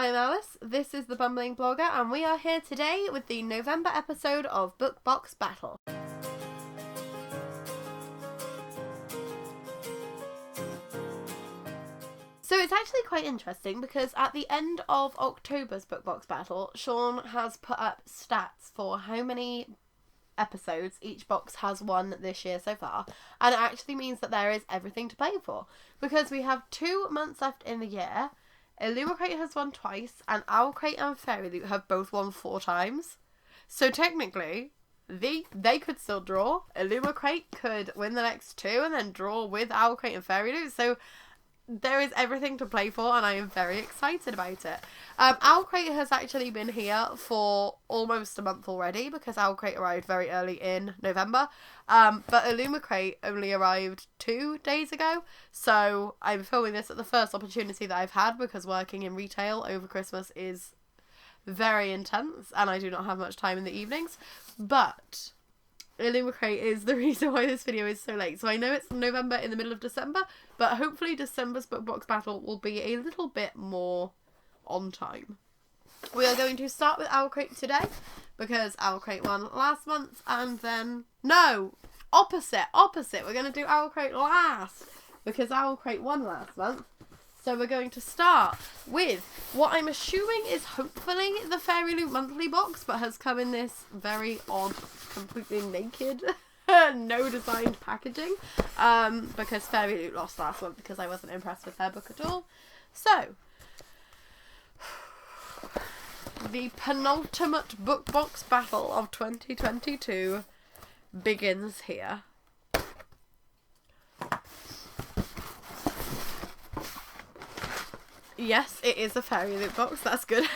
I'm Alice, this is the Bumbling Blogger, and we are here today with the November episode of Book Box Battle. So it's actually quite interesting because at the end of October's Book Box Battle, Sean has put up stats for how many episodes each box has won this year so far, and it actually means that there is everything to play for because we have 2 months left in the year. Illumicrate has won twice, and OwlCrate and FairyLoot have both won 4 times. So technically, they could still draw. Illumicrate could win the next 2 and then draw with OwlCrate and FairyLoot. So there is everything to play for, and I am very excited about it. OwlCrate has actually been here for almost a month already because OwlCrate arrived very early in November. But Illumicrate only arrived 2 days ago, so I'm filming this at the first opportunity that I've had because working in retail over Christmas is very intense and I do not have much time in the evenings. But Illumicrate is the reason why this video is so late. So I know it's November in the middle of December, but hopefully December's Book Box Battle will be a little bit more on time. We are going to start with OwlCrate today because OwlCrate won last month, and then no, opposite. We're going to do OwlCrate last because OwlCrate won last month. So we're going to start with what I'm assuming is hopefully the FairyLoot monthly box, but has come in this very odd, completely naked, no designed packaging, because FairyLoot lost last month because I wasn't impressed with their book at all. So, the penultimate book box battle of 2022 begins here. Yes, it is a FairyLoot box, that's good.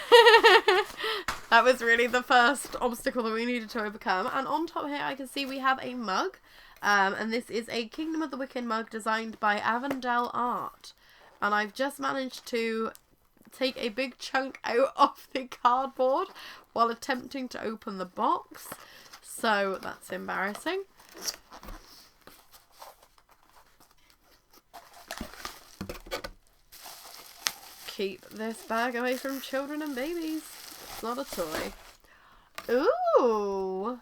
That was really the first obstacle that we needed to overcome. And on top here I can see we have a mug. And this is a Kingdom of the Wicked mug designed by Avondale Art. And I've just managed to take a big chunk out of the cardboard while attempting to open the box. So that's embarrassing. Keep this bag away from children and babies. It's not a toy. Ooh.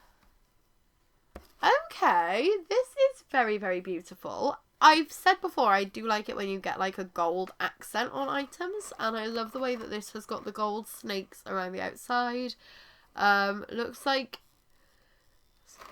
Okay, this is very, very beautiful. I've said before I do like it when you get like a gold accent on items, and I love the way that this has got the gold snakes around the outside. Looks like...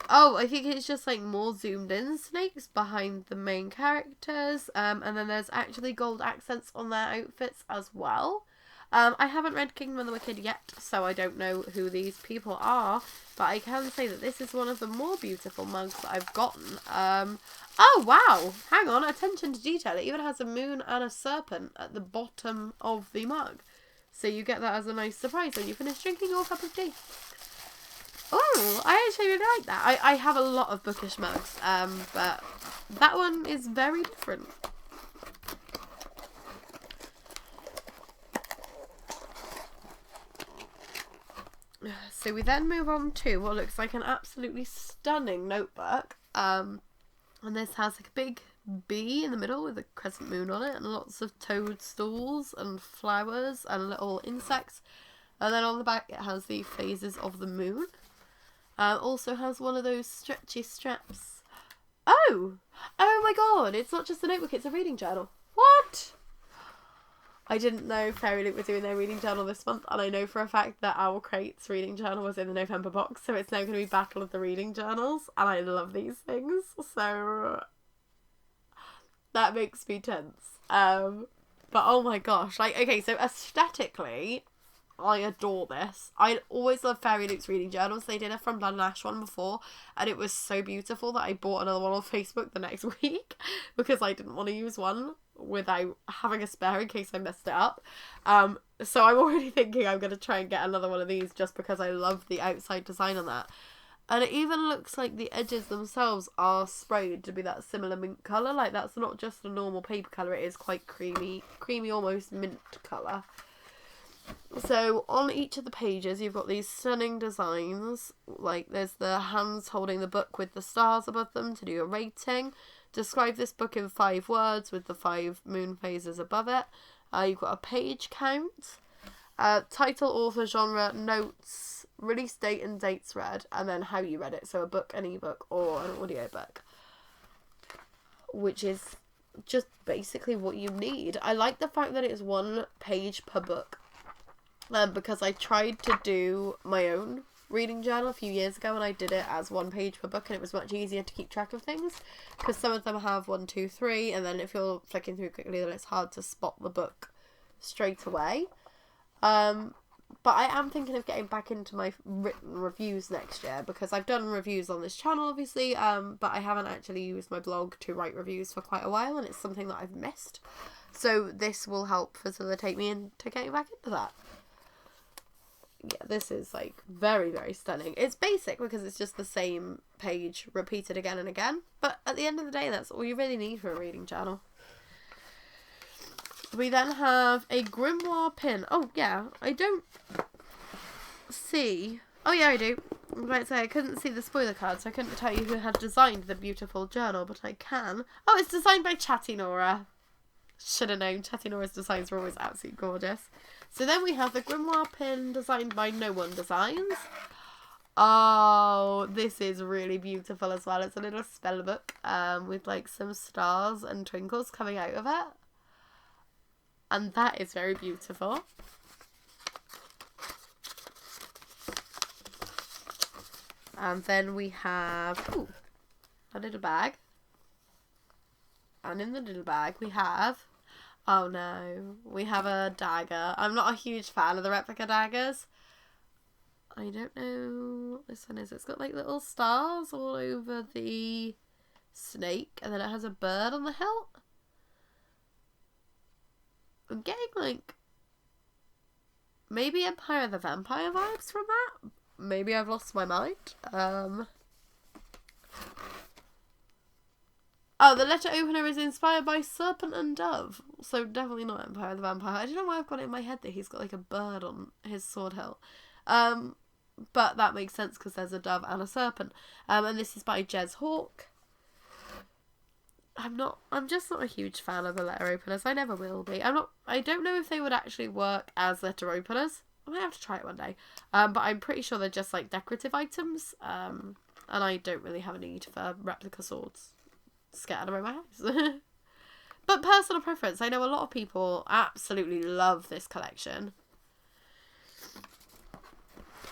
Oh, I think it's just like more zoomed in snakes behind the main characters. And then there's actually gold accents on their outfits as well. I haven't read Kingdom of the Wicked yet, so I don't know who these people are. But I can say that this is one of the more beautiful mugs that I've gotten. Oh, wow. Hang on. Attention to detail. It even has a moon and a serpent at the bottom of the mug. So you get that as a nice surprise when you finish drinking your cup of tea. Oh, I actually really like that. I have a lot of bookish mugs, but that one is very different. So we then move on to what looks like an absolutely stunning notebook. And this has like a big bee in the middle with a crescent moon on it and lots of toadstools and flowers and little insects. And then on the back it has the phases of the moon. Also has one of those stretchy straps. Oh my god, it's not just a notebook, it's a reading journal. What? I didn't know FairyLoot were doing their reading journal this month, and I know for a fact that OwlCrate's reading journal was in the November box, so it's now going to be Battle of the Reading Journals, and I love these things, so that makes me tense. But oh my gosh, like, okay, so aesthetically, I adore this. I always love FairyLoot's reading journals. They did a From Blood and Ash one before, and it was so beautiful that I bought another one on Facebook the next week because I didn't want to use one without having a spare in case I messed it up. So I'm already thinking I'm going to try and get another one of these just because I love the outside design on that. And it even looks like the edges themselves are sprayed to be that similar mint colour. Like, that's not just a normal paper colour, it is quite creamy almost mint colour. So on each of the pages you've got these stunning designs, like there's the hands holding the book with the stars above them to do a rating. Describe this book in 5 words with the 5 moon phases above it. You've got a page count, Title, author, genre, notes, release date and dates read, and then how you read it. So a book, an ebook, or an audiobook. Which is just basically what you need. I like the fact that it's 1 page per book. Because I tried to do my own reading journal a few years ago and I did it as 1 page per book and it was much easier to keep track of things. Because some of them have 1, 2, 3 and then if you're flicking through quickly then it's hard to spot the book straight away. But I am thinking of getting back into my written reviews next year because I've done reviews on this channel, obviously, but I haven't actually used my blog to write reviews for quite a while and it's something that I've missed. So this will help facilitate me into getting back into that. Yeah, this is, like, very, very stunning. It's basic because it's just the same page repeated again and again, but at the end of the day, that's all you really need for a reading journal. We then have a grimoire pin. Oh, yeah. I don't see... Oh, yeah, I do. I was about to say, I couldn't see the spoiler card, so I couldn't tell you who had designed the beautiful journal, but I can. Oh, it's designed by Chatty Nora. Should have known. Chatty Nora's designs are always absolutely gorgeous. So then we have the grimoire pin designed by No One Designs. Oh, this is really beautiful as well. It's a little spell book with, like, some stars and twinkles coming out of it. And that is very beautiful. And then we have a little bag. And in the little bag we have... Oh no, we have a dagger. I'm not a huge fan of the replica daggers. I don't know what this one is. It's got like little stars all over the snake. And then it has a bird on the hilt. I'm getting, like, maybe Empire the Vampire vibes from that. Maybe I've lost my mind. Oh, the letter opener is inspired by Serpent and Dove. So definitely not Empire the Vampire. I don't know why I've got it in my head that he's got, like, a bird on his sword hilt. But that makes sense because there's a dove and a serpent. And this is by Jez Hawk. I'm just not a huge fan of the letter openers. I never will be. I don't know if they would actually work as letter openers. I might have to try it one day. But I'm pretty sure they're just like decorative items. And I don't really have a need for replica swords scattered around my house. But personal preference. I know a lot of people absolutely love this collection.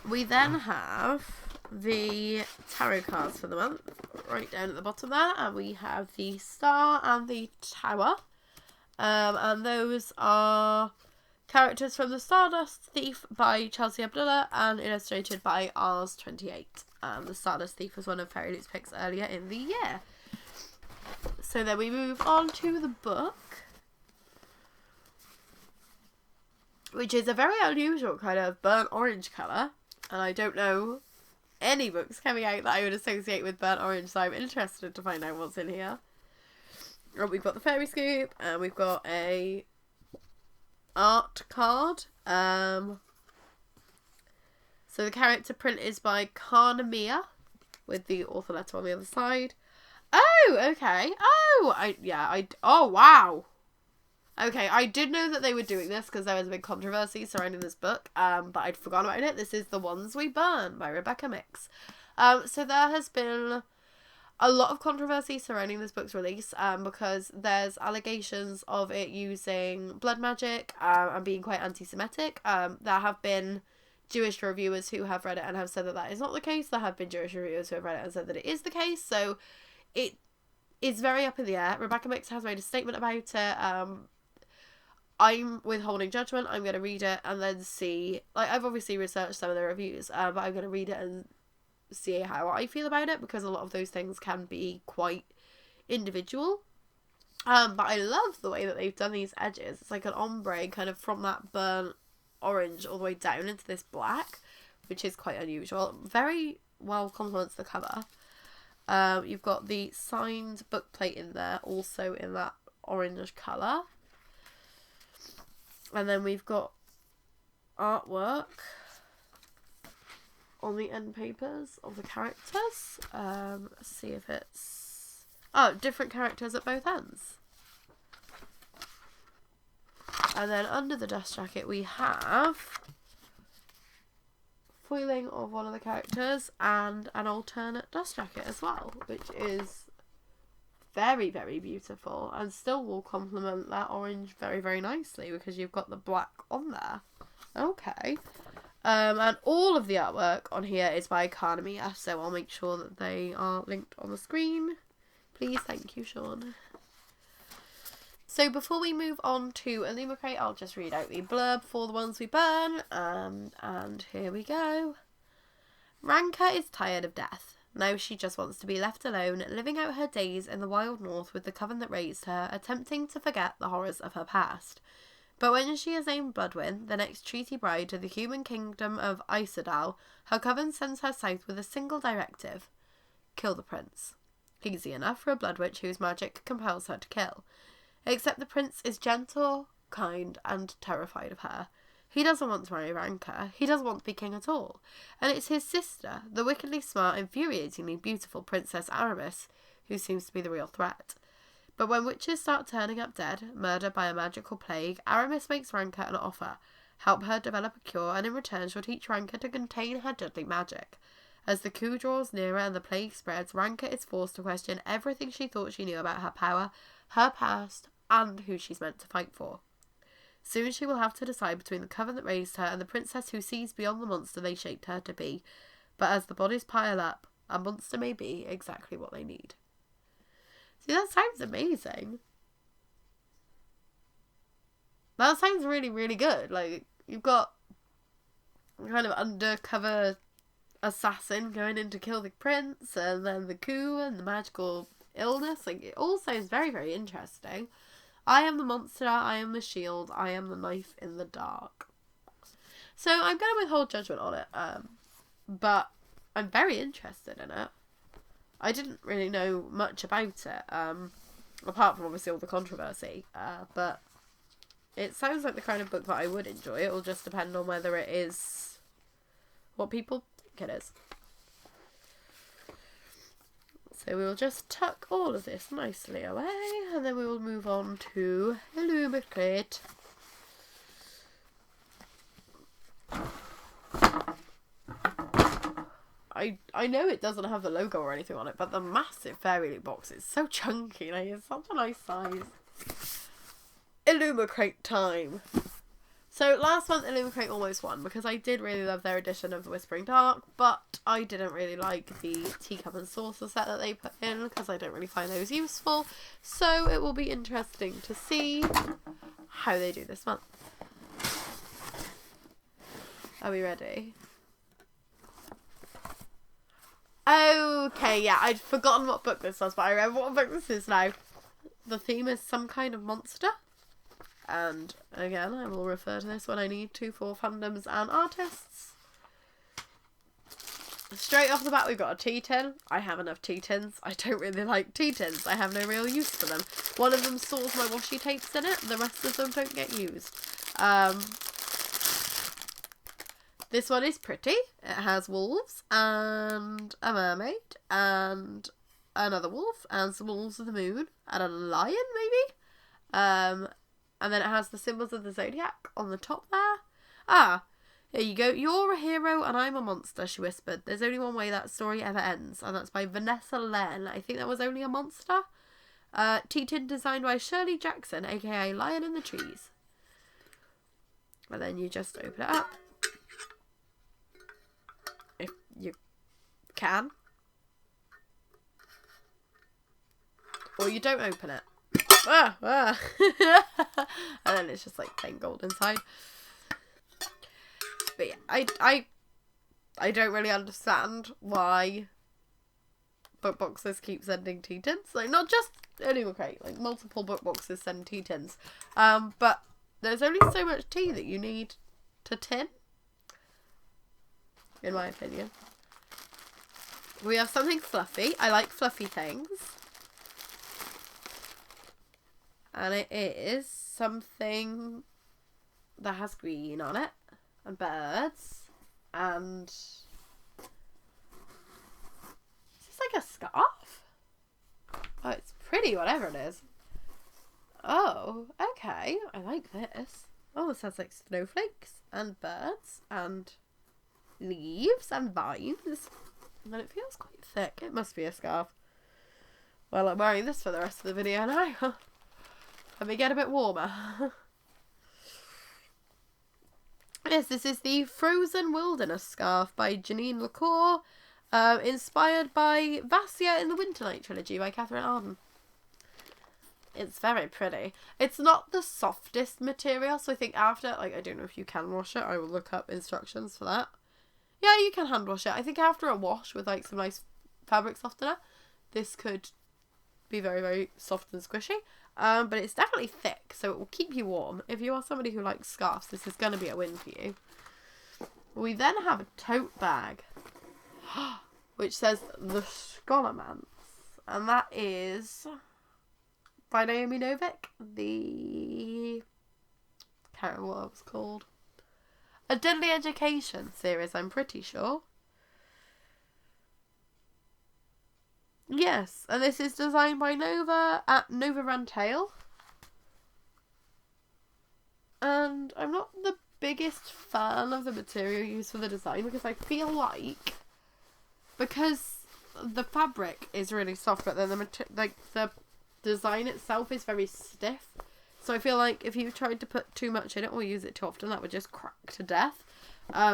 We then have the tarot cards for the month right down at the bottom there, and we have the Star and the Tower, and those are characters from The Stardust Thief by Chelsea Abdullah and illustrated by Ars28. The Stardust Thief was one of FairyLoot's picks earlier in the year. So then we move on to the book, which is a very unusual kind of burnt orange colour, and I don't know any books coming out that I would associate with burnt orange, so I'm interested to find out what's in here. And we've got the Fairy Scoop, and we've got a art card. So the character print is by Karnamia, with the author letter on the other side. Oh, okay. Oh, wow. Okay, I did know that they were doing this because there was a big controversy surrounding this book, but I'd forgotten about it. This is The Ones We Burn by Rebecca Mix. So there has been a lot of controversy surrounding this book's release, because there's allegations of it using blood magic, and being quite anti-Semitic. There have been Jewish reviewers who have read it and have said that that is not the case. There have been Jewish reviewers who have read it and said that it is the case, so it is very up in the air. Rebecca Mix has made a statement about it. I'm withholding judgment. I'm going to read it and then see. Like, I've obviously researched some of the reviews, but I'm going to read it and see how I feel about it, because a lot of those things can be quite individual. But I love the way that they've done these edges. It's like an ombre kind of from that burnt orange all the way down into this black, which is quite unusual. Very well complements the cover. You've got the signed book plate in there, also in that orange colour. And then we've got artwork on the end papers of the characters. Let's see if it's... Oh, different characters at both ends. And then under the dust jacket we have foiling of one of the characters and an alternate dust jacket as well, which is very, very beautiful and still will complement that orange very, very nicely because you've got the black on there. Okay. And all of the artwork on here is by Economy, so I'll make sure that they are linked on the screen. Please, thank you, Sean. So before we move on to Illumicrate, I'll just read out the blurb for the ones we burn. And here we go. Ranka is tired of death. Now she just wants to be left alone, living out her days in the wild north with the coven that raised her, attempting to forget the horrors of her past. But when she is named Bloodwyn, the next treaty bride to the human kingdom of Isidal, her coven sends her south with a single directive: kill the prince. Easy enough for a blood witch whose magic compels her to kill. Except the prince is gentle, kind, and terrified of her. He doesn't want to marry Ranka. He doesn't want to be king at all. And it's his sister, the wickedly smart, infuriatingly beautiful Princess Aramis, who seems to be the real threat. But when witches start turning up dead, murdered by a magical plague, Aramis makes Ranka an offer. Help her develop a cure, and in return she'll teach Ranka to contain her deadly magic. As the coup draws nearer and the plague spreads, Ranka is forced to question everything she thought she knew about her power, her past, and who she's meant to fight for. Soon she will have to decide between the coven that raised her and the princess who sees beyond the monster they shaped her to be. But as the bodies pile up, a monster may be exactly what they need. See, that sounds amazing. That sounds really, really good. Like, you've got kind of undercover assassin going in to kill the prince, and then the coup and the magical illness. Like, it all sounds very, very interesting. I am the monster, I am the shield, I am the knife in the dark. So I'm going to withhold judgment on it, but I'm very interested in it. I didn't really know much about it, apart from obviously all the controversy, but it sounds like the kind of book that I would enjoy. It will just depend on whether it is what people think it is. So we will just tuck all of this nicely away, and then we will move on to Illumicrate. I know it doesn't have the logo or anything on it, but the massive FairyLoot box is so chunky. Like, it's such a nice size. Illumicrate time. So last month Illumicrate almost won because I did really love their edition of the Whispering Dark, but I didn't really like the teacup and saucer set that they put in because I don't really find those useful. So it will be interesting to see how they do this month. Are we ready? Okay, yeah, I'd forgotten what book this was, but I remember what book this is now. The theme is some kind of monster. And again, I will refer to this when I need to for fandoms and artists. Straight off the bat, we've got a tea tin. I have enough tea tins. I don't really like tea tins. I have no real use for them. One of them stores my washi tapes in it. The rest of them don't get used. This one is pretty. It has wolves and a mermaid and another wolf and some wolves of the moon and a lion, maybe? And then it has the symbols of the zodiac on the top there. Ah, here you go. You're a hero and I'm a monster, she whispered. There's only one way that story ever ends, and that's by Vanessa Len. I think that was only a monster. Tea-tin designed by Shirley Jackson, aka Lion in the Trees. And then you just open it up. If you can. Or you don't open it. And then it's just like plain gold inside. But yeah, I don't really understand why book boxes keep sending tea tins. Like, not just Illumicrate, like multiple book boxes send tea tins. But there's only so much tea that you need to tin, in my opinion. We have something fluffy. I like fluffy things. And it is something that has green on it, and birds, and is this like a scarf? Oh, it's pretty, whatever it is. Oh, okay, I like this. Oh, this has like snowflakes and birds and leaves and vines. And it feels quite thick. It must be a scarf. Well, I'm wearing this for the rest of the video now. Let me get a bit warmer. Yes, this is the Frozen Wilderness Scarf by Janine LaCour, inspired by Vassia in the Winterlight trilogy by Catherine Arden. It's very pretty. It's not the softest material, so I think after, like, I don't know if you can wash it. I will look up instructions for that. Yeah, you can hand wash it. I think after a wash with, like, some nice fabric softener, this could be very, very soft and squishy. But it's definitely thick, so it will keep you warm. If you are somebody who likes scarves, this is going to be a win for you. We then have a tote bag, which says The Scholarmance. And that is by Naomi Novik. Can't remember what it was called. A Deadly Education series, I'm pretty sure. Yes, and this is designed by Nova at Nova Rantail. And I'm not the biggest fan of the material used for the design because I feel like, because the fabric is really soft, but then the design itself is very stiff. So I feel like if you tried to put too much in it or use it too often, that would just crack to death.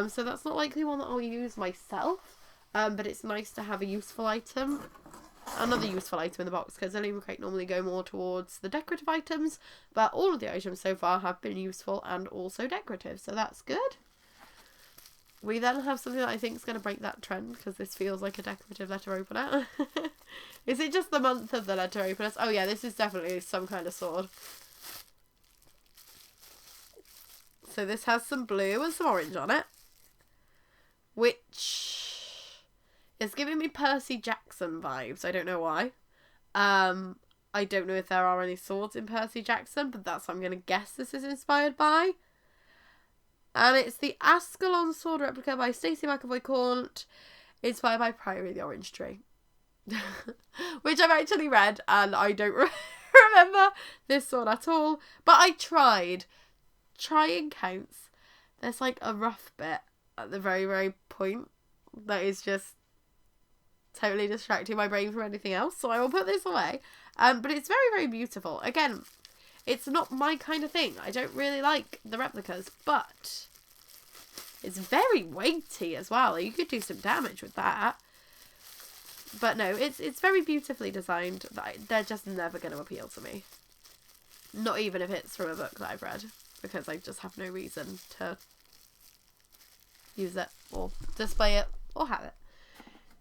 So that's not likely one that I'll use myself. But it's nice to have a useful item. Another useful item in the box, because Illumicrate normally go more towards the decorative items, but all of the items so far have been useful and also decorative, so that's good. We then have something that I think is going to break that trend, because this feels like a decorative letter opener. Is it just the month of the letter openers? Oh yeah, this is definitely some kind of sword. So this has some blue and some orange on it, which it's giving me Percy Jackson vibes. I don't know why. I don't know if there are any swords in Percy Jackson, but that's what I'm going to guess this is inspired by. And it's the Ascalon sword replica by Stacey McAvoy Cornt, inspired by Priory the Orange Tree. Which I've actually read, and I don't remember this sword at all. But I tried. Trying counts. There's like a rough bit at the very, very point that is just totally distracting my brain from anything else, so I will put this away. But it's very, very beautiful. Again, it's not my kind of thing. I don't really like the replicas, but it's very weighty as well. You could do some damage with that. But no, it's very beautifully designed. They're just never going to appeal to me. Not even if it's from a book that I've read, because I just have no reason to use it or display it or have it.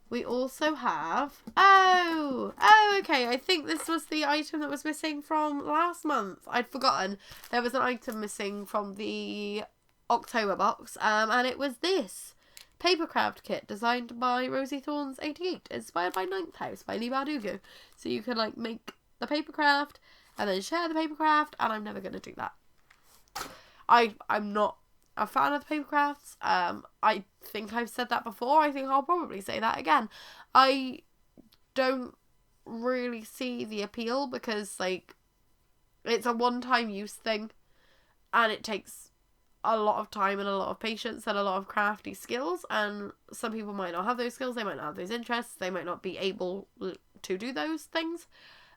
We also have... Oh, okay. I think this was the item that was missing from last month. I'd forgotten. There was an item missing from the October box, and it was this papercraft kit designed by Rosie Thorns 88, inspired by Ninth House by Lee Bardugo. So you can like make the papercraft and then share the papercraft, and I'm never going to do that. I'm not a fan of the paper crafts. I think I've said that before. I think I'll probably say that again. I don't really see the appeal because, like, it's a one-time use thing and it takes a lot of time and a lot of patience and a lot of crafty skills, and some people might not have those skills, they might not have those interests, they might not be able to do those things.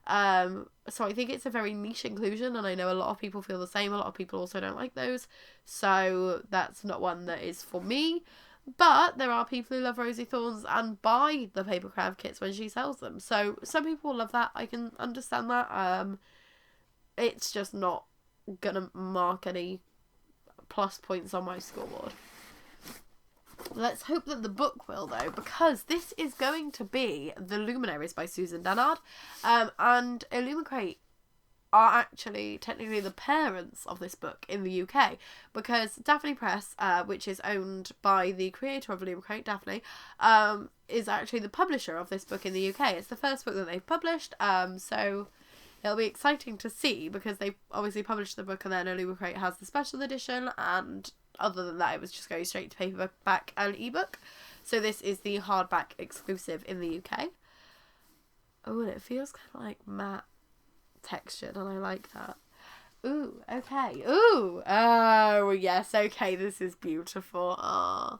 So I think it's a very niche inclusion, and I know a lot of people feel the same. A lot of people also don't like those, so that's not one that is for me. But there are people who love Rosie Thorns and buy the papercraft kits when she sells them, so some people love that. I can understand that. It's just not gonna mark any plus points on my scoreboard. Let's hope that the book will, though, because this is going to be The Luminaries by Susan Dennard, and Illumicrate are actually technically the parents of this book in the UK, because Daphne Press, which is owned by the creator of Illumicrate, Daphne, is actually the publisher of this book in the UK. It's the first book that they've published, so it'll be exciting to see, because they obviously published the book and then Illumicrate has the special edition, and other than that, it was just going straight to paperback and ebook. So this is the hardback exclusive in the UK. Oh, and it feels kind of like matte textured, and I like that. Ooh, okay. Ooh. Oh, yes. Okay, this is beautiful. Ah,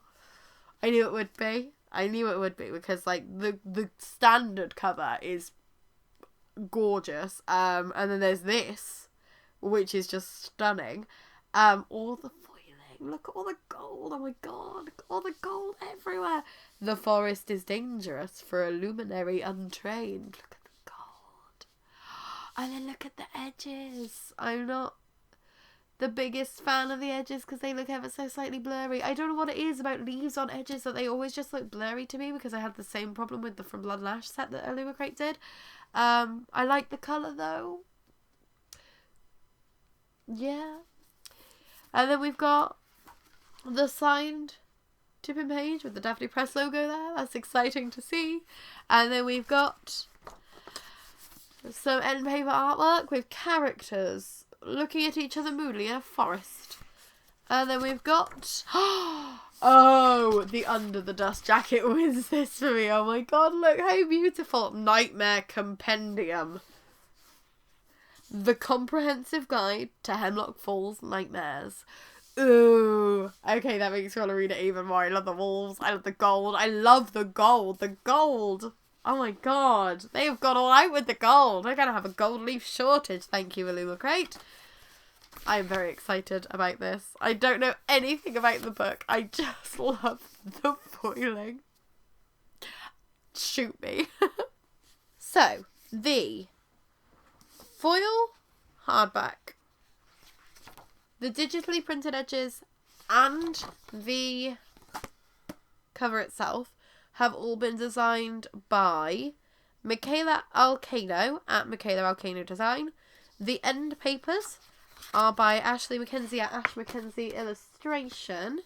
I knew it would be. I knew it would be because, like, the standard cover is gorgeous. And then there's this, which is just stunning. All the foiling. Look at all the gold. Oh my god. Look at all the gold everywhere. The forest is dangerous for a luminary untrained. Look at the gold. And then look at the edges. I'm not the biggest fan of the edges because they look ever so slightly blurry. I don't know what it is about leaves on edges that they always just look blurry to me, because I had the same problem with the From Blood and Ash set that Illumicrate did. I like the colour though. Yeah. And then we've got the signed tipping page with the Daphne Press logo there. That's exciting to see. And then we've got some end paper artwork with characters looking at each other moodily in a forest. And then we've got... Oh, the Under the Dust jacket wins this for me. Oh my god, look how beautiful. Nightmare Compendium. The comprehensive guide to Hemlock Falls nightmares. Ooh. Okay, that makes me want to read it even more. I love the wolves. I love the gold. I love the gold. The gold. Oh my god. They have gone all out with the gold. We're going to have a gold leaf shortage. Thank you, Illumicrate. I am very excited about this. I don't know anything about the book. I just love the foiling. Shoot me. So, the foil hardback, the digitally printed edges, and the cover itself have all been designed by Michaela Alcano at Michaela Alcano Design. The end papers are by Ashley Mackenzie at Ash Mackenzie Illustration.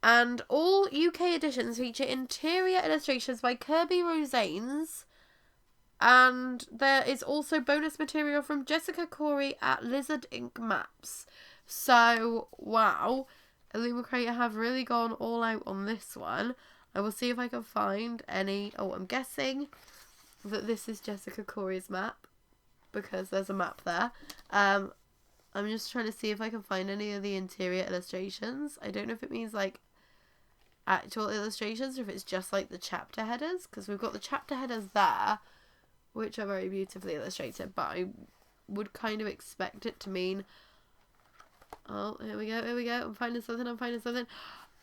And all UK editions feature interior illustrations by Kirby Rosanes. And there is also bonus material from Jessica Corey at Lizard Ink Maps. So, wow. Illumicrate have really gone all out on this one. I will see if I can find any... Oh, I'm guessing that this is Jessica Corey's map, because there's a map there. I'm just trying to see if I can find any of the interior illustrations. I don't know if it means, like, actual illustrations or if it's just, like, the chapter headers. Because we've got the chapter headers there, which are very beautifully illustrated. But I would kind of expect it to mean... Oh, here we go, here we go. I'm finding something.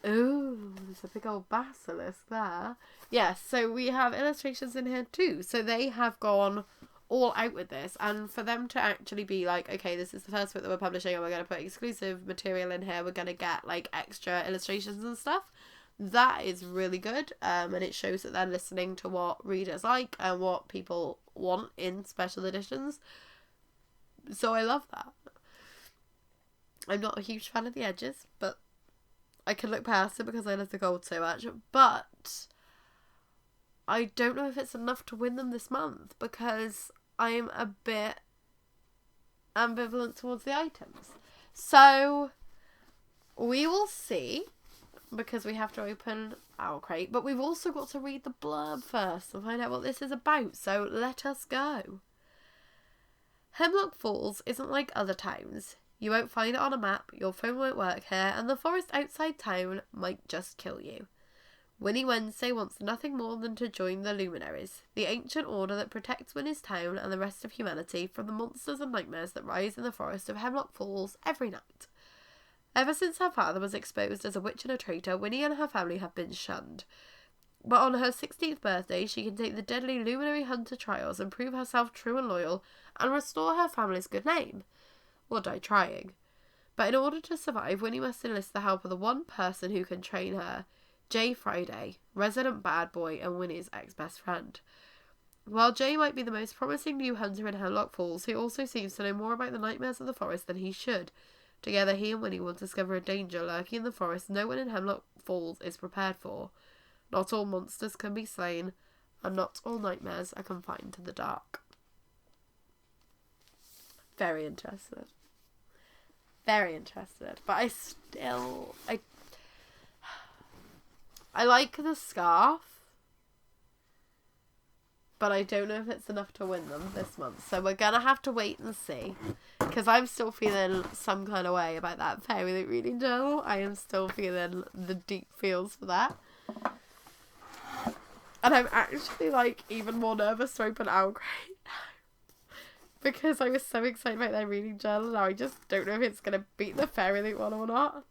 Ooh, there's a big old basilisk there. Yes, so we have illustrations in here too. So they have gone all out with this, and for them to actually be like, okay, this is the first book that we're publishing and we're going to put exclusive material in here, we're going to get like extra illustrations and stuff, that is really good. And it shows that they're listening to what readers like and what people want in special editions. So I love that. I'm not a huge fan of the edges, but I can look past it because I love the gold so much. But I don't know if it's enough to win them this month, because I'm a bit ambivalent towards the items. So we will see, because we have to open OwlCrate, but we've also got to read the blurb first and find out what this is about. So let us go. Hemlock Falls isn't like other towns. You won't find it on a map, your phone won't work here, and the forest outside town might just kill you. Winnie Wednesday wants nothing more than to join the Luminaries, the ancient order that protects Winnie's town and the rest of humanity from the monsters and nightmares that rise in the forest of Hemlock Falls every night. Ever since her father was exposed as a witch and a traitor, Winnie and her family have been shunned. But on her 16th birthday, she can take the deadly Luminary Hunter trials and prove herself true and loyal, and restore her family's good name. Or die trying. But in order to survive, Winnie must enlist the help of the one person who can train her, Jay Friday, resident bad boy and Winnie's ex-best friend. While Jay might be the most promising new hunter in Hemlock Falls, he also seems to know more about the nightmares of the forest than he should. Together, he and Winnie will discover a danger lurking in the forest no one in Hemlock Falls is prepared for. Not all monsters can be slain, and not all nightmares are confined to the dark. Very interested. Very interested. But I like the scarf. but I don't know if it's enough to win them this month. So we're going to have to wait and see. Because I'm still feeling some kind of way about that FairyLoot reading journal. I am still feeling the deep feels for that. And I'm actually, like, even more nervous to open OwlCrate now. Because I was so excited about their reading journal. Now I just don't know if it's going to beat the FairyLoot one or not.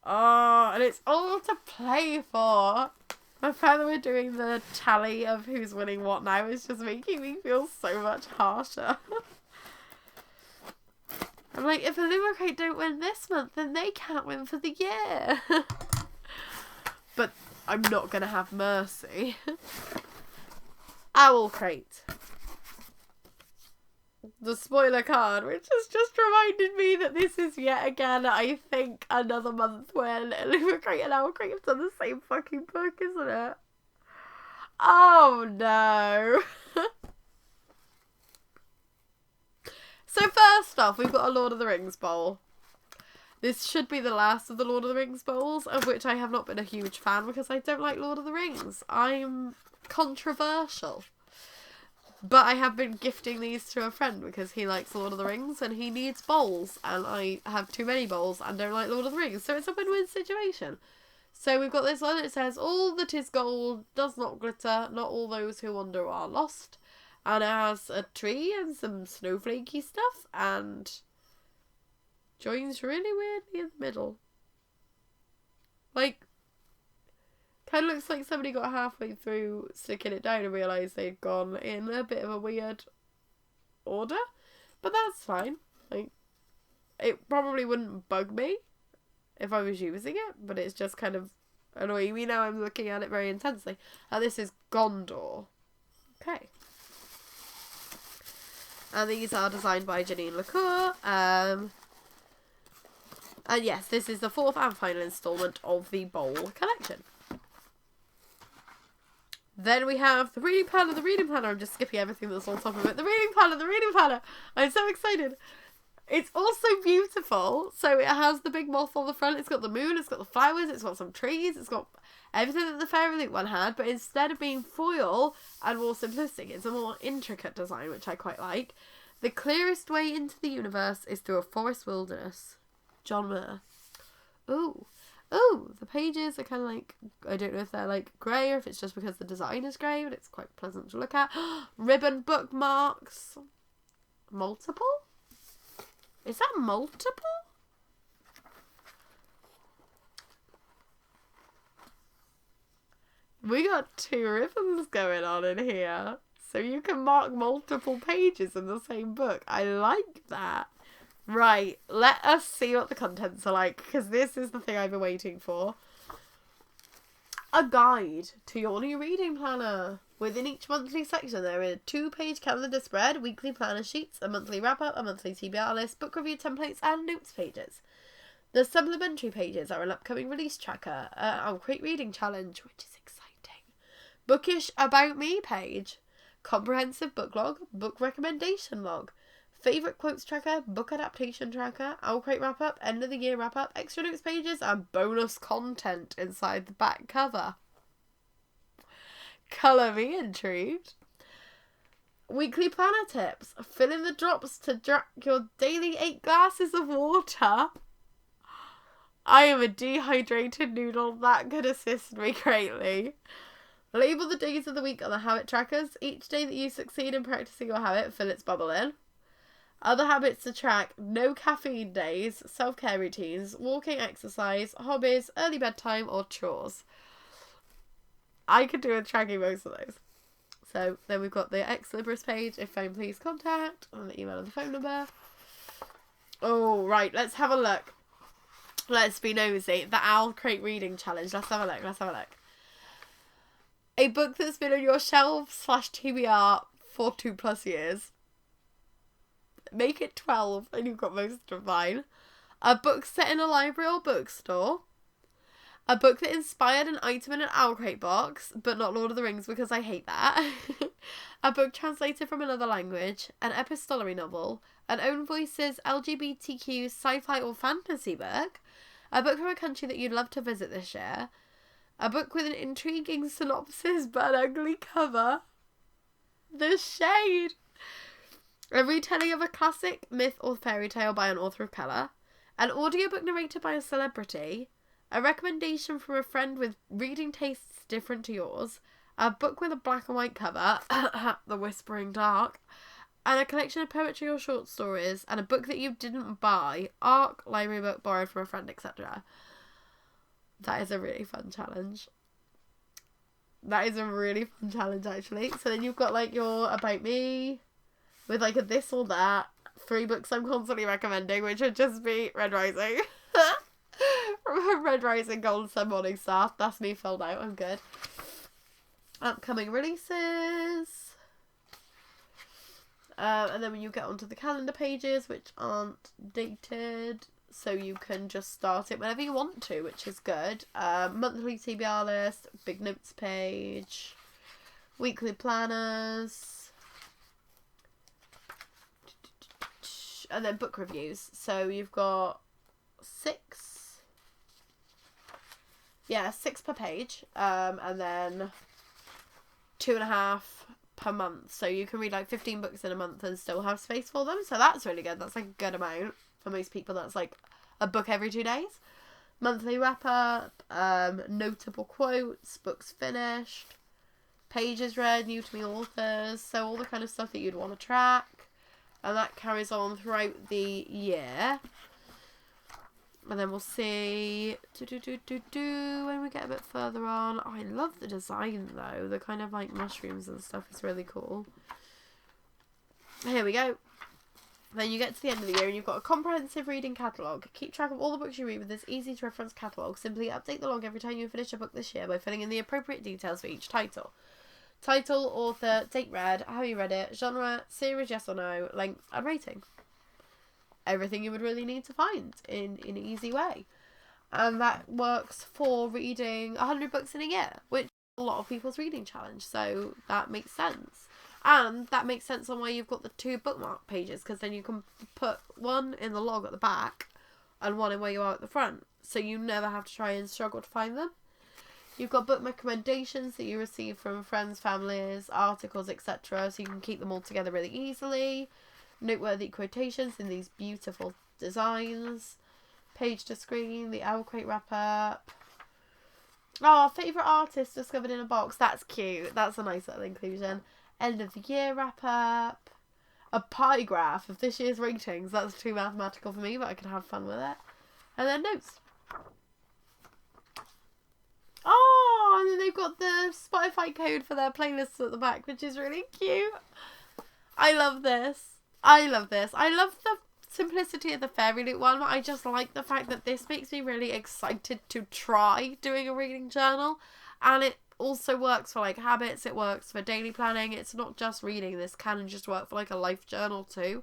Oh, and it's all to play for. The fact that we're doing the tally of who's winning what now is just making me feel so much harsher. I'm like, if Illumicrate don't win this month, then they can't win for the year. But I'm not going to have mercy. OwlCrate. The spoiler card, which has just reminded me that this is yet again, I think, another month when Illumicrate and OwlCrate have done the same fucking book, isn't it? Oh no. So first off, we've got a Lord of the Rings bowl. This should be the last of the Lord of the Rings bowls, of which I have not been a huge fan because I don't like Lord of the Rings. I'm controversial. But I have been gifting these to a friend because he likes Lord of the Rings and he needs bowls. And I have too many bowls and don't like Lord of the Rings. So it's a win-win situation. So we've got this one. It says, all that is gold does not glitter. Not all those who wander are lost. And it has a tree and some snowflakey stuff. And joins really weirdly in the middle. Like, kind of looks like somebody got halfway through sticking it down and realised they'd gone in a bit of a weird order. But that's fine. Like, it probably wouldn't bug me if I was using it, but it's just kind of annoying me now I'm looking at it very intensely. And this is Gondor. Okay. And these are designed by Janine LaCour. And yes, this is the fourth and final instalment of the Bowl collection. Then we have the reading planner, I'm just skipping everything that's on top of it. The reading planner. I'm so excited. It's also beautiful. So it has the big moth on the front. It's got the moon, it's got the flowers, it's got some trees, it's got everything that the FairyLoot one had. But instead of being foil and more simplistic, it's a more intricate design, which I quite like. The clearest way into the universe is through a forest wilderness. John Muir. Ooh. Oh, the pages are kind of like, I don't know if they're like grey or if it's just because the design is grey, but it's quite pleasant to look at. Ribbon bookmarks. Multiple? Is that multiple? We got two ribbons going on in here. So you can mark multiple pages in the same book. I like that. Right, let us see what the contents are like, because this is the thing I've been waiting for. A guide to your new reading planner. Within each monthly section, there are 2-page calendar spread, weekly planner sheets, a monthly wrap-up, a monthly TBR list, book review templates, and notes pages. The supplementary pages are an upcoming release tracker, an OwlCrate reading challenge, which is exciting, bookish About Me page, comprehensive book log, book recommendation log, favourite quotes tracker, book adaptation tracker, OwlCrate wrap-up, end of the year wrap-up, extra notes pages, and bonus content inside the back cover. Colour me intrigued. Weekly planner tips. Fill in the drops to drink your daily 8 glasses of water. I am a dehydrated noodle. That could assist me greatly. Label the days of the week on the habit trackers. Each day that you succeed in practicing your habit, fill its bubble in. Other habits to track: no caffeine days, self-care routines, walking, exercise, hobbies, early bedtime, or chores. I could do with tracking most of those. So then we've got the Ex Libris page, if phone please contact, and the email and the phone number. Oh, right, let's have a look. Let's be nosy. The OwlCrate reading challenge. Let's have a look. A book that's been on your shelf / TBR for 2+ years. Make it 12 and you've got most of mine. A book set in a library or bookstore. A book that inspired an item in an OwlCrate box, but not Lord of the Rings because I hate that. A book translated from another language. An epistolary novel. An own voices LGBTQ sci-fi or fantasy book. A book from a country that you'd love to visit this year. A book with an intriguing synopsis but an ugly cover. The shade. A retelling of a classic myth or fairy tale by an author of colour. An audiobook narrated by a celebrity. A recommendation from a friend with reading tastes different to yours. A book with a black and white cover. The Whispering Dark. And a collection of poetry or short stories. And a book that you didn't buy. ARC, library book, borrowed from a friend, etc. That is a really fun challenge. That is a really fun challenge, actually. So then you've got, like, your About Me, with, like, a this or that. 3 books I'm constantly recommending, which would just be Red Rising. From Red Rising, Golden Sun, Morning Star. That's me filled out. I'm good. Upcoming releases. And then when you get onto the calendar pages, which aren't dated, so you can just start it whenever you want to, which is good. Monthly TBR list, big notes page, weekly planners, and then book reviews. So you've got 6 per page, and then 2.5 per month. So you can read like 15 books in a month and still have space for them. So that's really good. That's like a good amount. For most people, that's like a book every 2 days. Monthly wrap-up, notable quotes, books finished, pages read, new to me authors, so all the kind of stuff that you'd want to track. And that carries on throughout the year. And then we'll see when we get a bit further on. Oh, I love the design though. The kind of like mushrooms and stuff is really cool. Here we go. Then you get to the end of the year and you've got a comprehensive reading catalogue. Keep track of all the books you read with this easy to reference catalogue. Simply update the log every time you finish a book this year by filling in the appropriate details for each title. Title, author, date read, how you read it, genre, series yes or no, length and rating. Everything you would really need to find in an easy way. And that works for reading 100 books in a year, which is a lot of people's reading challenge. So that makes sense. And that makes sense on why you've got the 2 bookmark pages, because then you can put one in the log at the back and one in where you are at the front. So you never have to try and struggle to find them. You've got book recommendations that you receive from friends, families, articles, etc. So you can keep them all together really easily. Noteworthy quotations in these beautiful designs. Page to screen, the OwlCrate wrap-up. Oh, favourite artist discovered in a box. That's cute. That's a nice little inclusion. End of the year wrap-up. A pie graph of this year's ratings. That's too mathematical for me, but I can have fun with it. And then notes. Oh, and then they've got the Spotify code for their playlists at the back, which is really cute. I love this. I love this. I love the simplicity of the FairyLoot one, but I just like the fact that this makes me really excited to try doing a reading journal. And it also works for like habits, it works for daily planning. It's not just reading. This can just work for like a life journal too.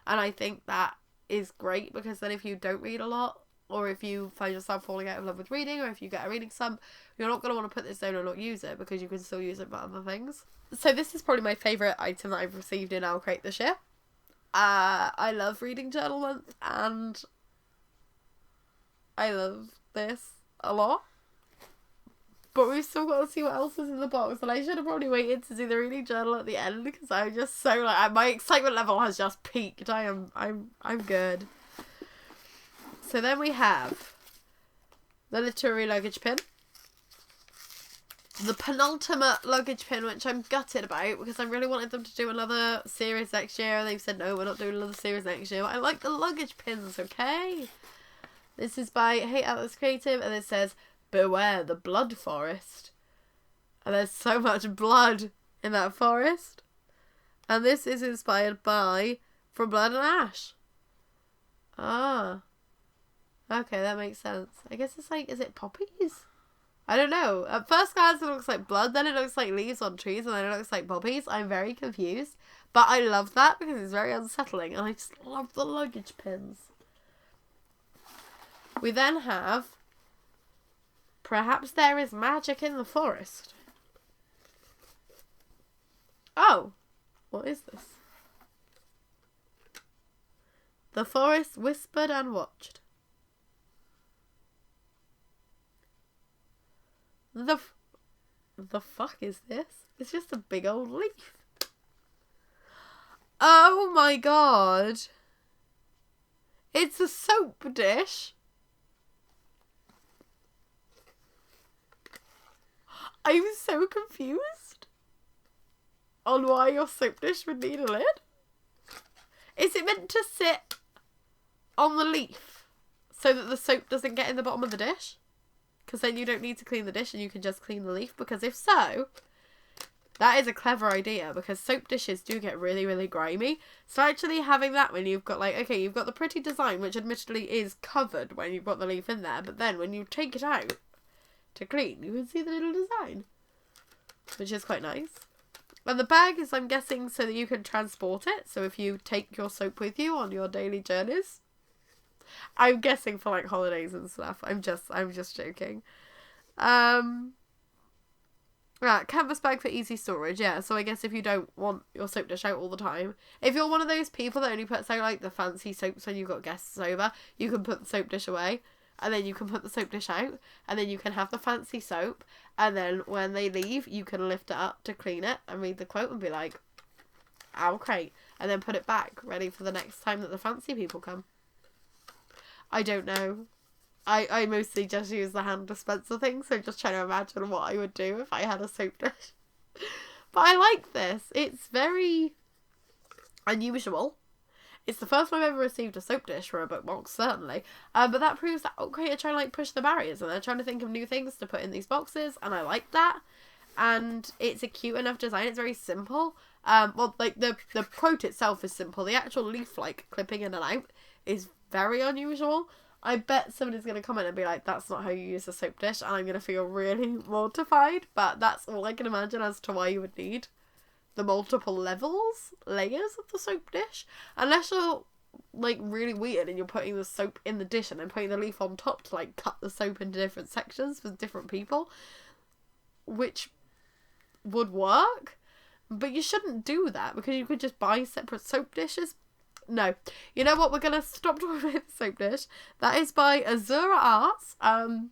And I think that is great, because then if you don't read a lot, or if you find yourself falling out of love with reading, or if you get a reading slump, you're not going to want to put this down and not use it, because you can still use it for other things. So this is probably my favourite item that I've received in OwlCrate this year. I love Reading Journal Month, and I love this a lot. But we've still got to see what else is in the box, and I should have probably waited to do the reading journal at the end, because I'm just so like, my excitement level has just peaked. I'm good. So then we have the literary luggage pin. The penultimate luggage pin, which I'm gutted about, because I really wanted them to do another series next year, and they've said no, we're not doing another series next year. But I like the luggage pins, okay? This is by Hey Alyce Creative, and it says, beware the blood forest. And there's so much blood in that forest. And this is inspired by From Blood and Ash. Ah. Okay, that makes sense. I guess it's like, is it poppies? I don't know. At first glance it looks like blood, then it looks like leaves on trees, and then it looks like poppies. I'm very confused. But I love that because it's very unsettling, and I just love the luggage pins. We then have Perhaps There Is Magic in the Forest. Oh, what is this? The forest whispered and watched. The fuck is this? It's just a big old leaf. Oh my god. It's a soap dish. I'm so confused on why your soap dish would need a lid. Is it meant to sit on the leaf so that the soap doesn't get in the bottom of the dish? Because then you don't need to clean the dish and you can just clean the leaf. Because if so, that is a clever idea, because soap dishes do get really, really grimy. So actually having that when you've got like, okay, you've got the pretty design, which admittedly is covered when you've got the leaf in there. But then when you take it out to clean, you can see the little design, which is quite nice. And the bag is, I'm guessing, so that you can transport it. So if you take your soap with you on your daily journeys. I'm guessing for like holidays and stuff. I'm just joking. Right, canvas bag for easy storage, yeah. So I guess if you don't want your soap dish out all the time, if you're one of those people that only puts out like the fancy soaps when you've got guests over, you can put the soap dish away, and then you can put the soap dish out, and then you can have the fancy soap, and then when they leave, you can lift it up to clean it and read the quote and be like, OwlCrate, and then put it back ready for the next time that the fancy people come. I don't know. I mostly just use the hand dispenser thing, so I'm just trying to imagine what I would do if I had a soap dish. But I like this. It's very unusual. It's the first time I've ever received a soap dish from a book box, certainly. But that proves that OwlCrate are trying to like push the barriers, and they're trying to think of new things to put in these boxes, and I like that. And it's a cute enough design. It's very simple. Well, like the quote itself is simple. The actual leaf like clipping in and out is very unusual. I bet somebody's going to comment and be like, that's not how you use a soap dish, and I'm going to feel really mortified, but that's all I can imagine as to why you would need the multiple layers of the soap dish. Unless you're, like, really weird and you're putting the soap in the dish and then putting the leaf on top to, like, cut the soap into different sections for different people, which would work, but you shouldn't do that, because you could just buy separate soap dishes. No. You know what? We're going to stop talking about the soap dish. That is by Azura Arts. And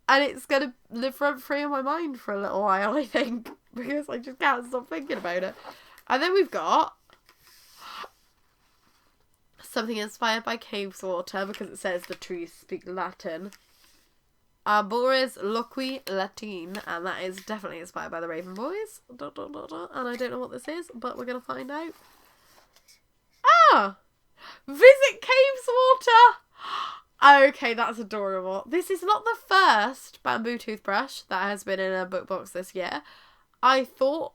it's going to live rent free in my mind for a little while, I think. Because I just can't stop thinking about it. And then we've got something inspired by Caves Water, because it says the trees speak Latin. Arbores loqui Latin. And that is definitely inspired by the Raven Boys. And I don't know what this is, but we're going to find out. Ah! Visit Caves Water! Okay, that's adorable. This is not the first bamboo toothbrush that has been in a book box this year. I thought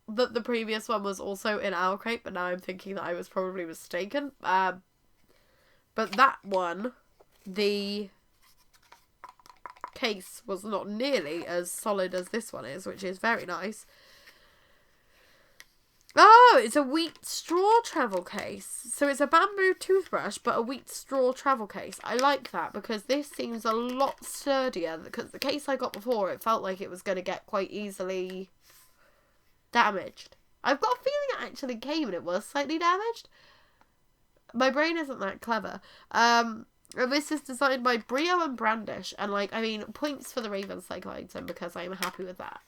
that the previous one was also in OwlCrate, but now I'm thinking that I was probably mistaken. But that one, the case was not nearly as solid as this one is, which is very nice. Oh, it's a wheat straw travel case. So it's a bamboo toothbrush, but a wheat straw travel case. I like that, because this seems a lot sturdier. Because the case I got before, it felt like it was going to get quite easily damaged. I've got a feeling it actually came and it was slightly damaged. My brain isn't that clever. And this is designed by Brio and Brandish. And, like, I mean, points for the Raven Cycle item, because I'm happy with that.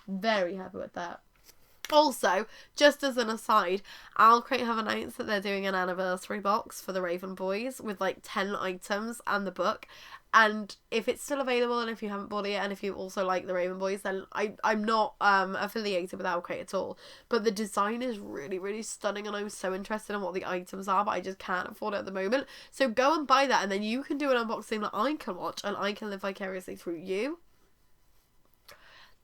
Very happy with that. Also, just as an aside, OwlCrate have announced that they're doing an anniversary box for the Raven Boys with like 10 items and the book. And if it's still available, and if you haven't bought it yet, and if you also like the Raven Boys, then I'm not affiliated with OwlCrate at all. But the design is really, really stunning, and I'm so interested in what the items are, but I just can't afford it at the moment. So go and buy that, and then you can do an unboxing that I can watch, and I can live vicariously through you.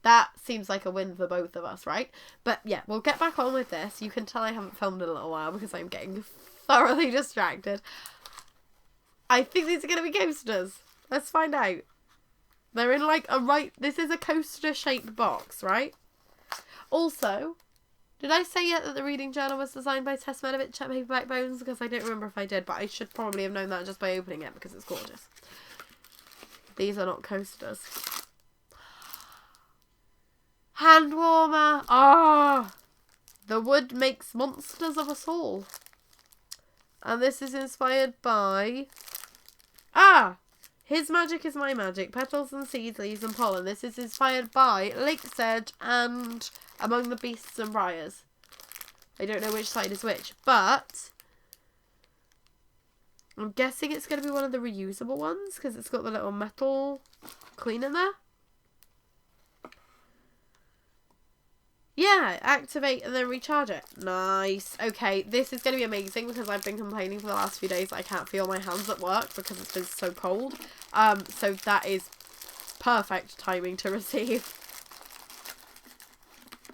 That seems like a win for both of us, right? But yeah, we'll get back on with this. You can tell I haven't filmed in a little while because I'm getting thoroughly distracted. I think these are going to be coasters. Let's find out. They're in like a this is a coaster shaped box, right? Also, did I say yet that the reading journal was designed by Tess Menovich at Paperback Bones? Because I don't remember if I did, but I should probably have known that just by opening it because it's gorgeous. These are not coasters. Hand warmer. Ah, the wood makes monsters of us all. And this is inspired by His Magic is My Magic, Petals and Seeds, Leaves and Pollen. This is inspired by Lake's Edge and Among the Beasts and Briars. I don't know which side is which, but I'm guessing it's going to be one of the reusable ones because it's got the little metal cleaner there. Yeah, activate and then recharge it. Nice. Okay, this is going to be amazing because I've been complaining for the last few days I can't feel my hands at work because it's been so cold. So that is perfect timing to receive.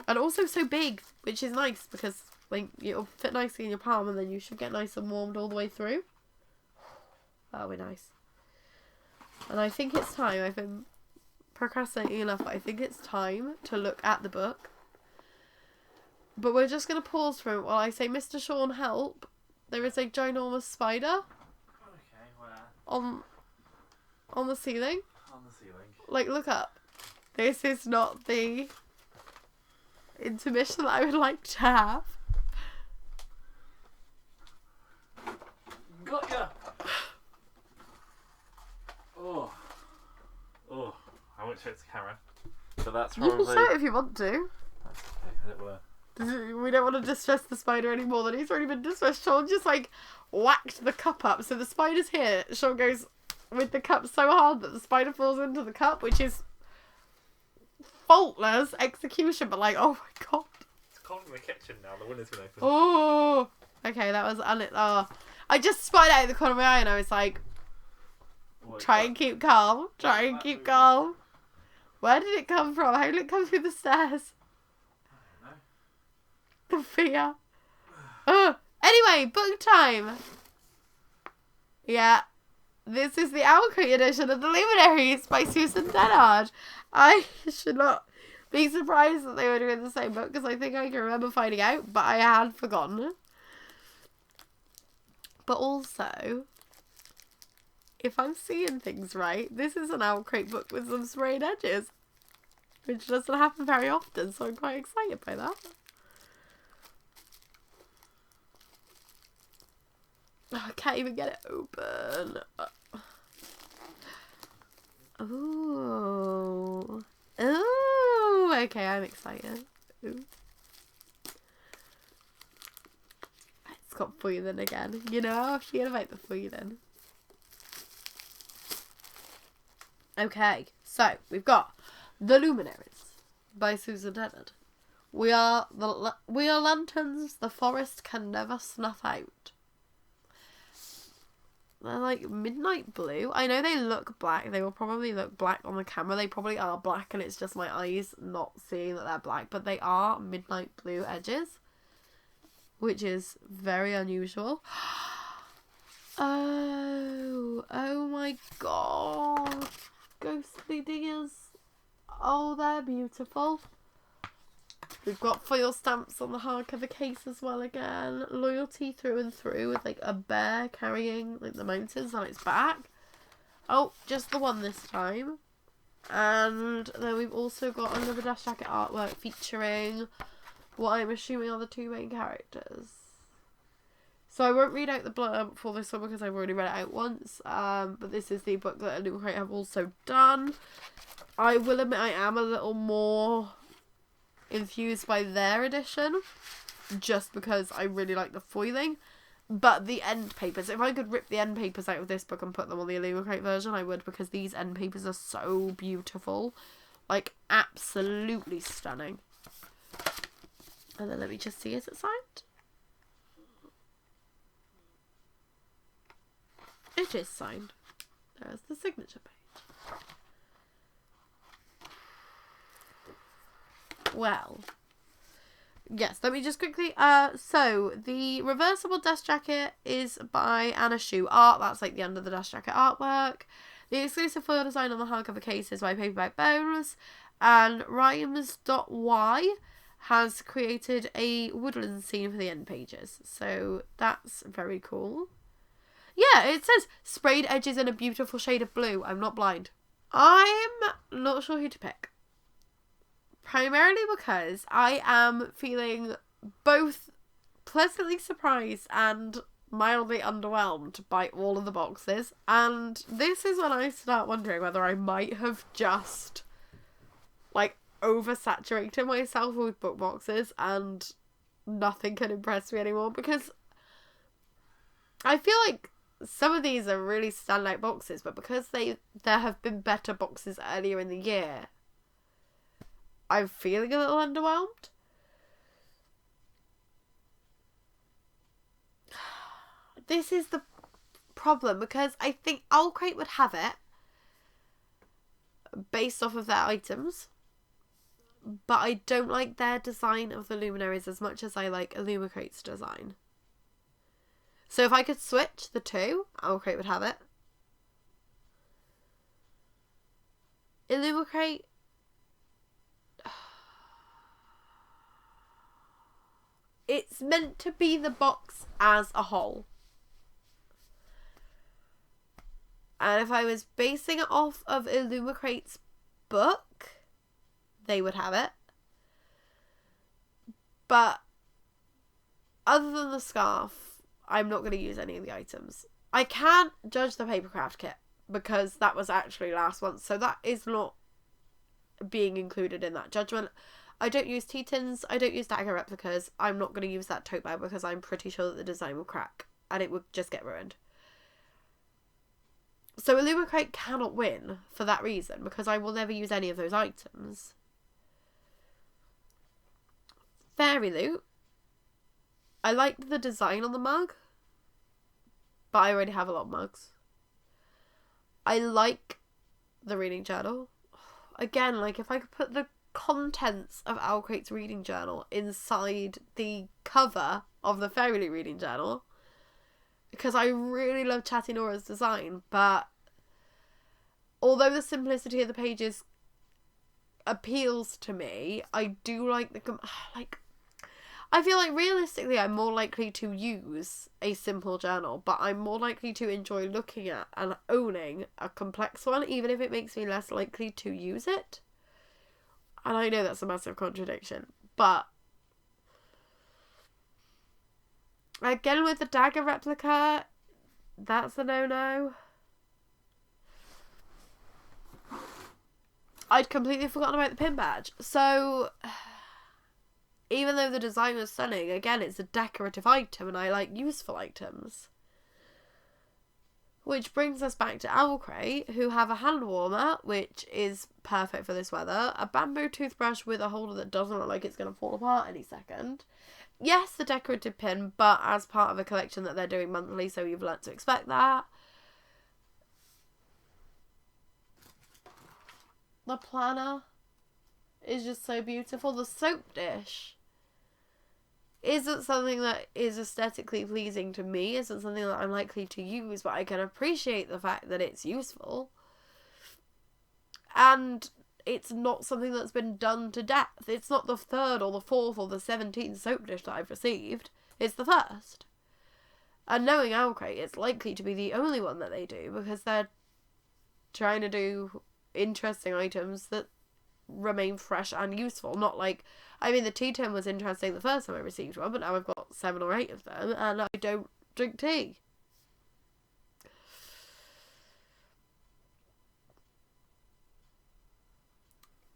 And also so big, which is nice because like it'll fit nicely in your palm and then you should get nice and warmed all the way through. That'll be nice. And I think it's time. I've been procrastinating enough, but I think it's time to look at the book. But we're just going to pause for a minute while I say, Mr. Sean, help. There is a ginormous spider. Okay, where? On the ceiling. On the ceiling. Like, look up. This is not the intermission that I would like to have. Got ya! Oh, I won't show it to camera. So that's probably... You can show it if you want to. That's okay, as it were. We don't want to distress the spider any more than he's already been distressed. Sean just like whacked the cup up. So the spider's here. Sean goes with the cup so hard that the spider falls into the cup, which is faultless execution. But like, oh my god. It's cold in the kitchen now. The window's been open. Oh. Okay, that was I just spied out of the corner of my eye and I was like, try and keep calm. Try and keep calm. Where did it come from? How did it come through the stairs? The fear. Anyway, book time. Yeah. This is the OwlCrate edition of The Luminaries by Susan Dennard. I should not be surprised that they were doing the same book because I think I can remember finding out, but I had forgotten. But also, if I'm seeing things right, this is an OwlCrate book with some sprayed edges, which doesn't happen very often, so I'm quite excited by that. I can't even get it open. Ooh. Ooh. Okay, I'm excited. Ooh. It's got foiling again. You know, I forget about the foiling. Okay, so we've got The Luminaries by Susan Dennard. We are lanterns the forest can never snuff out. They're like midnight blue. I know they look black. They will probably look black on the camera. They probably are black and it's just my eyes not seeing that they're black. But they are midnight blue edges, which is very unusual. Oh my god. Ghostly dingers. Oh, they're beautiful. We've got foil stamps on the hardcover case as well again. Loyalty through and through with like a bear carrying like the mountains on its back. Oh, just the one this time. And then we've also got another Dash Jacket artwork featuring what I'm assuming are the two main characters. So I won't read out the blurb for this one because I've already read it out once. But this is the book that Illumicrate have also done. I will admit I am a little more infused by their edition just because I really like the foiling, but the end papers, if I could rip the end papers out of this book and put them on the Illumicrate version I would, because these end papers are so beautiful, like absolutely stunning. And then let me just see, is it signed? It is signed. There's the signature page. Well, yes, let me just quickly, so the reversible Dash Jacket is by Anna Shu Art, that's like the end of the Dash Jacket artwork. The exclusive foil design on the hardcover case is by Paperback Bones, and Rhymes.y has created a woodland scene for the end pages, so that's very cool. Yeah, it says, sprayed edges in a beautiful shade of blue. I'm not blind. I'm not sure who to pick. Primarily because I am feeling both pleasantly surprised and mildly underwhelmed by all of the boxes. And this is when I start wondering whether I might have just, like, oversaturated myself with book boxes and nothing can impress me anymore, because I feel like some of these are really standout boxes, but because there have been better boxes earlier in the year, I'm feeling a little underwhelmed. This is the problem, because I think OwlCrate would have it based off of their items, but I don't like their design of the luminaries as much as I like Illumicrate's design. So if I could switch the two, OwlCrate would have it. Illumicrate, it's meant to be the box as a whole. And if I was basing it off of Illumicrate's book, they would have it. But other than the scarf, I'm not going to use any of the items. I can't judge the papercraft kit because that was actually last month, so that is not being included in that judgment. I don't use tea tins, I don't use dagger replicas. I'm not going to use that tote bag because I'm pretty sure that the design will crack and it would just get ruined. So Illumicrate cannot win for that reason, because I will never use any of those items. FairyLoot, I liked the design on the mug, but I already have a lot of mugs. I like the reading journal. Again, like, if I could put the contents of OwlCrate's reading journal inside the cover of the FairyLoot reading journal, because I really love Chatty Nora's design, but although the simplicity of the pages appeals to me, I do like the I feel like realistically I'm more likely to use a simple journal, but I'm more likely to enjoy looking at and owning a complex one, even if it makes me less likely to use it. And I know that's a massive contradiction, but again, with the dagger replica, that's a no-no. I'd completely forgotten about the pin badge. So, even though the design was stunning, again, it's a decorative item and I like useful items. Which brings us back to OwlCrate, who have a hand warmer, which is perfect for this weather, a bamboo toothbrush with a holder that doesn't look like it's going to fall apart any second. Yes, the decorative pin, but as part of a collection that they're doing monthly, so you've learnt to expect that. The planner is just so beautiful. The soap dish isn't something that is aesthetically pleasing to me, isn't something that I'm likely to use, but I can appreciate the fact that it's useful. And it's not something that's been done to death. It's not the 3rd or the 4th or the 17th soap dish that I've received. It's the 1st. And knowing OwlCrate, it's likely to be the only one that they do, because they're trying to do interesting items that remain fresh and useful. Not like, I mean, the tea tin was interesting the first time I received one, but now I've got 7 or 8 of them and I don't drink tea.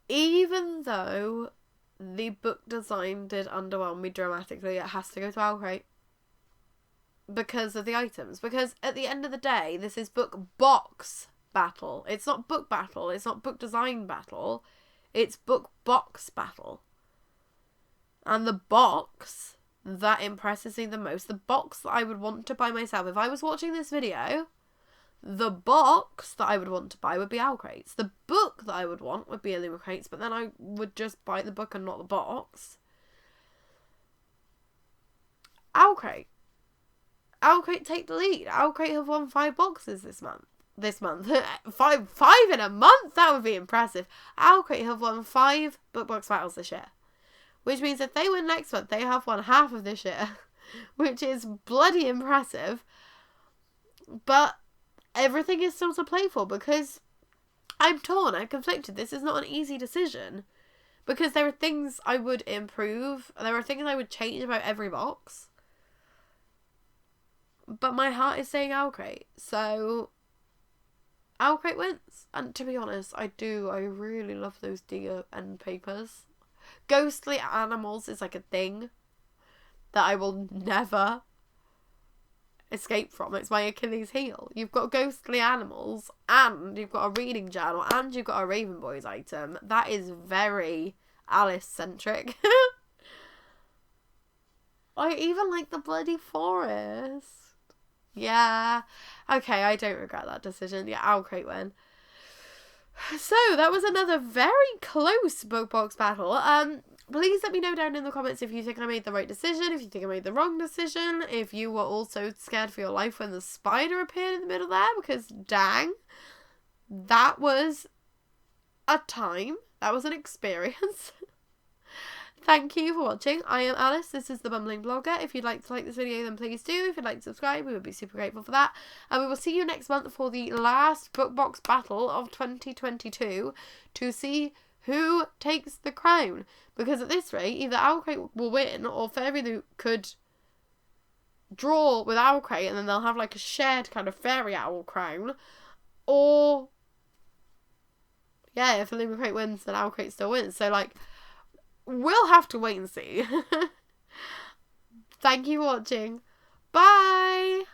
Even though the book design did underwhelm me dramatically, it has to go to OwlCrate because of the items. Because at the end of the day, this is book box battle. It's not book battle. It's not book design battle. It's book box battle. And the box that impresses me the most, the box that I would want to buy myself, if I was watching this video, the box that I would want to buy would be OwlCrate's. The book that I would want would be Illumicrate's, but then I would just buy the book and not the box. OwlCrate. OwlCrate take the lead. OwlCrate have won 5 boxes this month. 5 in a month? That would be impressive. OwlCrate have won 5 book box battles this year. Which means if they win next month, they have won half of this year. Which is bloody impressive. But everything is still to play for, because I'm torn, I'm conflicted. This is not an easy decision. Because there are things I would improve. There are things I would change about every box. But my heart is saying OwlCrate. So OwlCrate wins. And to be honest, I really love those deer end papers. Ghostly animals is like a thing. that I will never escape from. It's my Achilles heel. You've got ghostly animals, and you've got a reading journal, and you've got a Raven Boys item. That is very Alyce centric. I even like the bloody forest. Yeah. Okay, I don't regret that decision. Yeah, OwlCrate win. So, that was another very close book box battle. Please let me know down in the comments if you think I made the right decision, if you think I made the wrong decision, if you were also scared for your life when the spider appeared in the middle there, because dang, that was a time. That was an experience. Thank you for watching. I am Alyce. This is the Bumbling Blogger. If you'd like to like this video, then please do. If you'd like to subscribe, we would be super grateful for that. And we will see you next month for the last book box battle of 2022 to see who takes the crown. Because at this rate, either OwlCrate will win or FairyLoot could draw with OwlCrate and then they'll have like a shared kind of fairy owl crown. Or, yeah, if Illumicrate wins, then OwlCrate still wins. So, like, we'll have to wait and see. Thank you for watching. Bye!